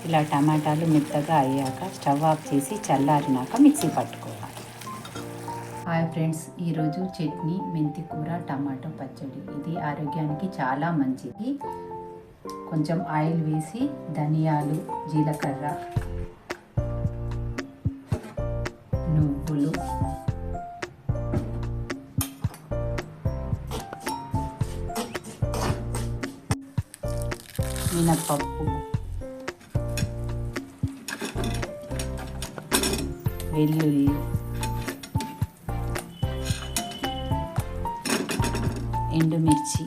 ఇలా టమాటాలు మెత్తగా అయ్యాక స్టవ్ ఆఫ్ చేసి చల్లారినాక మిక్సీ పట్టుకోవాలి. హాయ్ ఫ్రెండ్స్, ఈరోజు చట్నీ మెంతి కూర టమాటో పచ్చడి. ఇది ఆరోగ్యానికి చాలా మంచిది. కొంచెం ఆయిల్ వేసి ధనియాలు, జీలకర్ర, నువ్వులు, మినపప్పు, వెల్లుల్లి, ఎండుమిర్చి,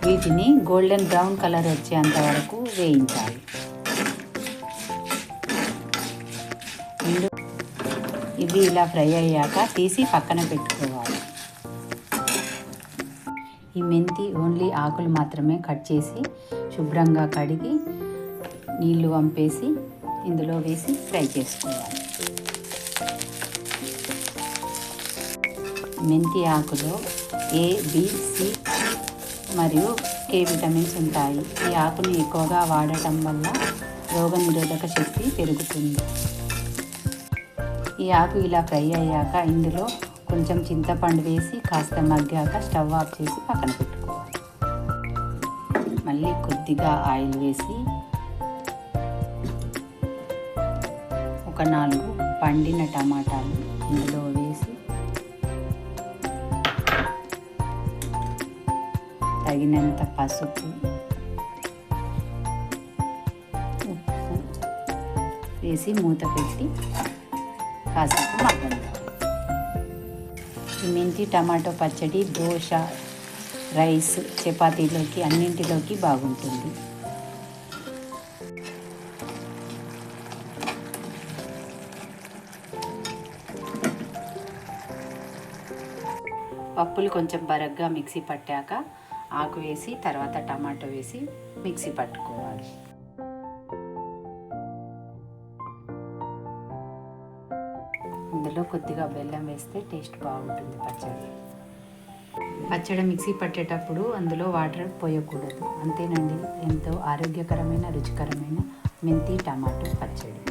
వీటిని గోల్డెన్ బ్రౌన్ కలర్ వచ్చేంత వరకు వేయించాలి. ఇవి ఇలా ఫ్రై అయ్యాక తీసి పక్కన పెట్టుకోవాలి. ఈ మెంతి ఓన్లీ ఆకులు మాత్రమే కట్ చేసి శుభ్రంగా కడిగి నీళ్లు వంపేసి ఇందులో వేసి ఫ్రై చేసుకోవాలి. మెంతి ఆకులో A, B, C మరియు K విటమిన్స్ ఉంటాయి. ఈ ఆకుని ఎక్కువగా వాడటం వల్ల రోగనిరోధక శక్తి పెరుగుతుంది. ఈ ఆకు ఇలా ఫ్రై అయ్యాక ఇందులో కొంచెం చింతపండు వేసి కాస్త మగ్గాక స్టవ్ ఆఫ్ చేసి పక్కన పెట్టుకోవాలి. మళ్ళీ కొద్దిగా ఆయిల్ వేసి ఒక 4 పండిన టమాటాలు ఇందులో వేసి తగినంత పసుపు, ఉప్పు వేసి మూత పెట్టి కాసేపు మగ్గనివ్వాలి. ఈ మెంతి టమాటో పచ్చడి దోశ, రైస్, చపాతీలోకి అన్నింటిలోకి బాగుంటుంది. పప్పులు కొంచెం బరగ్గా మిక్సీ పట్టాక ఆకు వేసి తర్వాత టమాటో వేసి మిక్సీ పట్టుకోవాలి. ఇందులో కొద్దిగా బెల్లం వేస్తే టేస్ట్ బాగుంటుంది పచ్చడి మిక్సీ పట్టేటప్పుడు అందులో వాటర్ పోయకూడదు. అంతేనండి, ఎంతో ఆరోగ్యకరమైన రుచికరమైన మెంతి టమాటో పచ్చడి.